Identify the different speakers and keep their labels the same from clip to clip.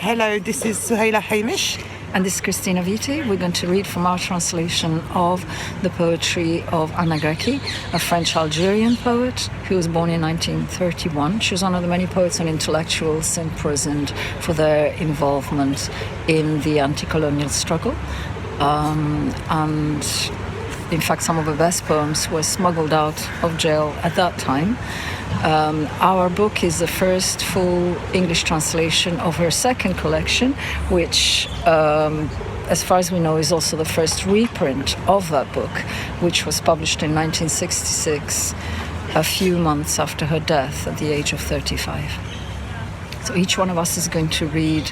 Speaker 1: Hello, this is Souheila Haïmiche.
Speaker 2: And this is Cristina Viti. We're going to read from our translation of the poetry of Anna Gréki, a French Algerian poet who was born in 1931. She was one of the many poets and intellectuals imprisoned for their involvement in the anti-colonial struggle. And in fact, some of her best poems were smuggled out of jail at that time. Our book is the first full English translation of her second collection, which, as far as we know, is also the first reprint of that book, which was published in 1966, a few months after her death at the age of 35. So each one of us is going to read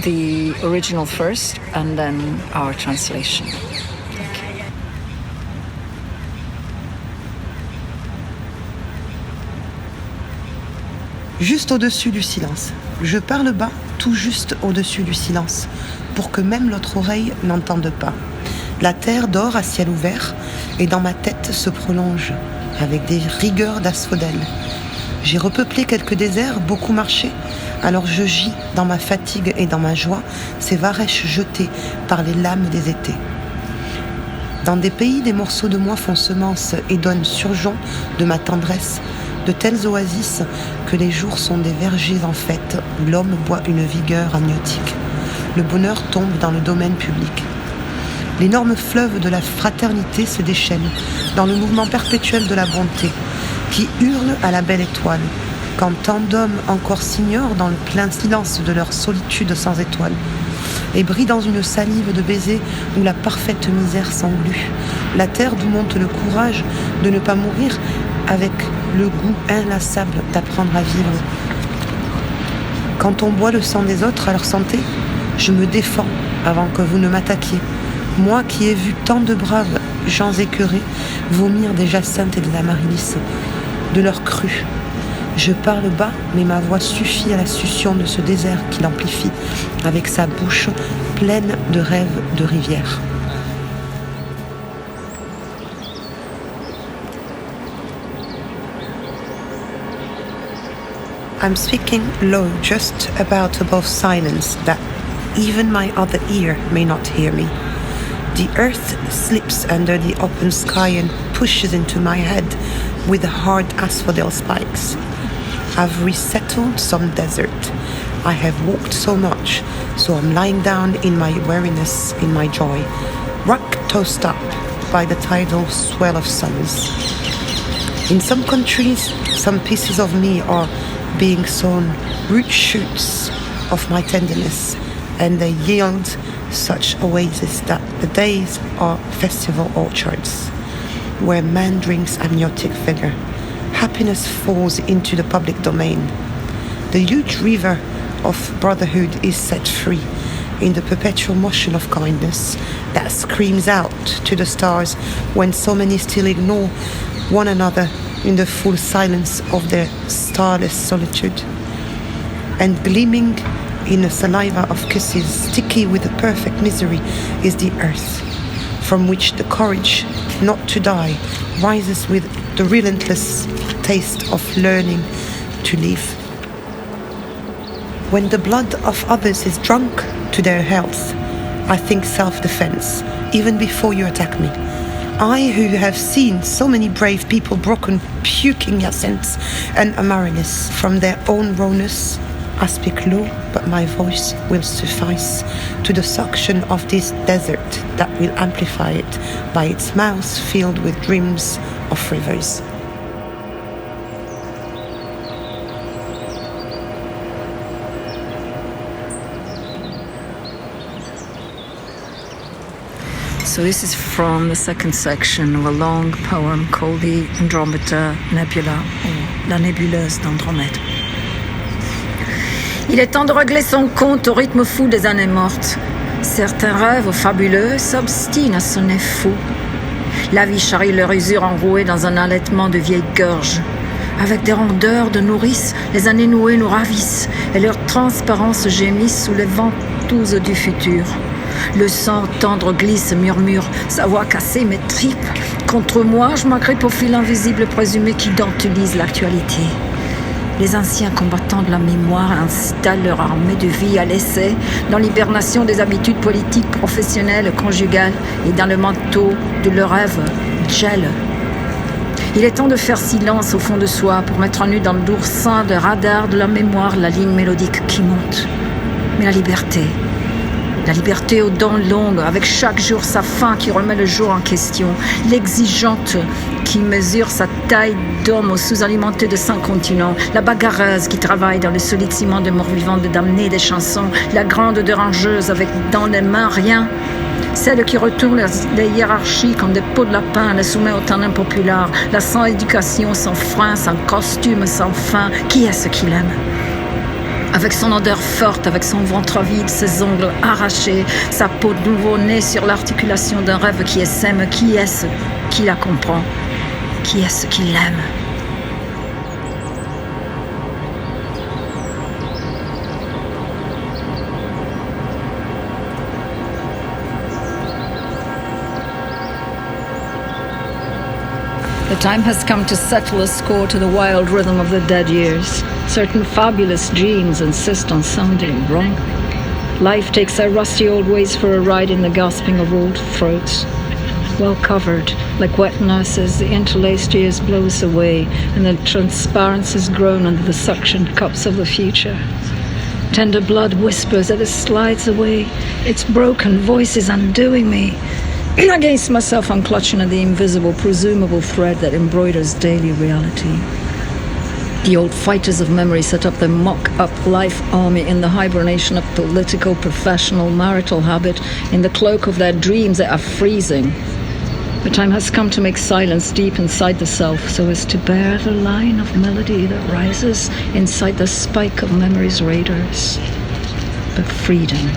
Speaker 2: the original first and then our translation.
Speaker 1: Juste au-dessus du silence. Je parle bas, tout juste au-dessus du silence, pour que même l'autre oreille n'entende pas. La terre dort à ciel ouvert, et dans ma tête se prolonge, avec des rigueurs d'asphodèle. J'ai repeuplé quelques déserts, beaucoup marché, alors je gis dans ma fatigue et dans ma joie, ces varèches jetées par les lames des étés. Dans des pays, des morceaux de moi font semence et donnent surjon de ma tendresse, de telles oasis que les jours sont des vergers en fête où l'homme boit une vigueur amniotique. Le bonheur tombe dans le domaine public. L'énorme fleuve de la fraternité se déchaîne dans le mouvement perpétuel de la bonté qui hurle à la belle étoile quand tant d'hommes encore s'ignorent dans le plein silence de leur solitude sans étoile et brillent dans une salive de baisers où la parfaite misère s'englue. La terre d'où monte le courage de ne pas mourir avec le goût inlassable d'apprendre à vivre. Quand on boit le sang des autres à leur santé, je me défends avant que vous ne m'attaquiez. Moi qui ai vu tant de braves gens écœurés vomir des jacinthes et des amaryllis, de leur cru. Je parle bas, mais ma voix suffit à la succion de ce désert qui l'amplifie, avec sa bouche pleine de rêves de rivière. I'm speaking low, just about above silence, that even my other ear may not hear me. The earth slips under the open sky and pushes into my head with hard asphodel spikes. I've resettled some desert. I have walked so much, so I'm lying down in my weariness, in my joy, rock tossed up by the tidal swell of summers. In some countries, some pieces of me are being sown, root shoots of my tenderness, and they yield such oases that the days are festival orchards, where man drinks amniotic vigour. Happiness falls into the public domain. The huge river of brotherhood is set free in the perpetual motion of kindness that screams out to the stars when so many still ignore one another in the full silence of their starless solitude. And gleaming in a saliva of kisses, sticky with a perfect misery, is the earth, from which the courage not to die rises with the relentless taste of learning to live. When the blood of others is drunk to their health, I think self-defense, even before you attack me. I, who have seen so many brave people broken, puking jacinths and amaryllis from their own rawness, I speak low, but my voice will suffice to the suction of this desert that will amplify it by its mouth filled with dreams of rivers.
Speaker 2: So this is from the second section of a long poem called the Andromeda Nebula, ou La nébuleuse d'Andromède. Il est temps de régler son compte au rythme fou des années mortes. Certains rêves fabuleux s'obstinent à sonner fou. La vie charrie leur usure enrouée dans un allaitement de vieilles gorges. Avec des rondeurs de nourrices, les années nouées nous ravissent et leur transparence gémisse sous les ventouses du futur. Le sang tendre glisse, murmure, sa voix cassée mes tripes. Contre moi, je m'agrippe au fil invisible présumé qui dentelise l'actualité. Les anciens combattants de la mémoire installent leur armée de vie à l'essai dans l'hibernation des habitudes politiques, professionnelles, conjugales et dans le manteau de leur rêve gel. Il est temps de faire silence au fond de soi pour mettre en nu dans le d'oursin de radar de la mémoire la ligne mélodique qui monte. Mais la liberté aux dents longues, avec chaque jour sa fin qui remet le jour en question, l'exigeante qui mesure sa taille d'homme au sous-alimenté de 5 continents, la bagarreuse qui travaille dans le solide ciment de morts-vivants de damnés des chansons, la grande dérangeuse avec dans les mains rien, celle qui retourne les hiérarchies comme des pots de lapin, les soumet au temps impopulaire, la sans éducation, sans frein, sans costume, sans fin, qui est-ce qui l'aime? Avec son odeur forte, avec son ventre vide, ses ongles arrachés, sa peau de nouveau-né sur l'articulation d'un rêve qui essaime, qui est-ce qui la comprend? Qui est-ce qui l'aime? The time has come to settle a score to the wild rhythm of the dead years. Certain fabulous dreams insist on sounding wrong. Life takes their rusty old ways for a ride in the gasping of old throats. Well covered, like wet nurses, the interlaced years blows away, and the transparencies groan under the suctioned cups of the future. Tender blood whispers as it slides away. Its broken voice is undoing me. Against myself, I'm clutching at the invisible, presumable thread that embroiders daily reality. The old fighters of memory set up their mock-up life army in the hibernation of political, professional, marital habit. In the cloak of their dreams, they are freezing. The time has come to make silence deep inside the self, so as to bear the line of melody that rises inside the spike of memory's radars. But freedom.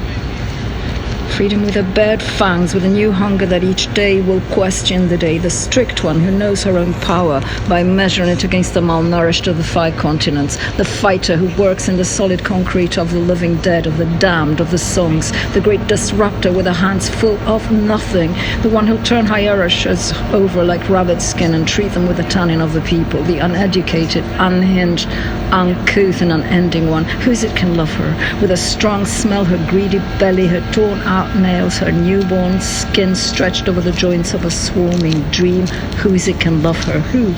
Speaker 2: Freedom with her bared fangs, with a new hunger that each day will question the day, the strict one who knows her own power by measuring it against the malnourished of the 5 continents, the fighter who works in the solid concrete of the living dead, of the damned, of the songs, the great disruptor with her hands full of nothing, the one who'll turn hierarchies over like rabbit skin and treat them with the tanning of the people, the uneducated, unhinged, uncouth and unending one. Who is it can love her? With a strong smell, her greedy belly, her torn out nails, her newborn skin stretched over the joints of a swarming dream. Who is it can love her? Who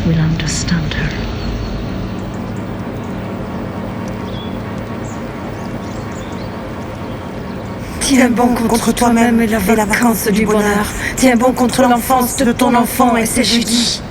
Speaker 2: will understand her?
Speaker 1: Tiens bon contre toi-même et la vacance du bonheur. Tiens bon contre l'enfance de ton enfant et ses jeudis.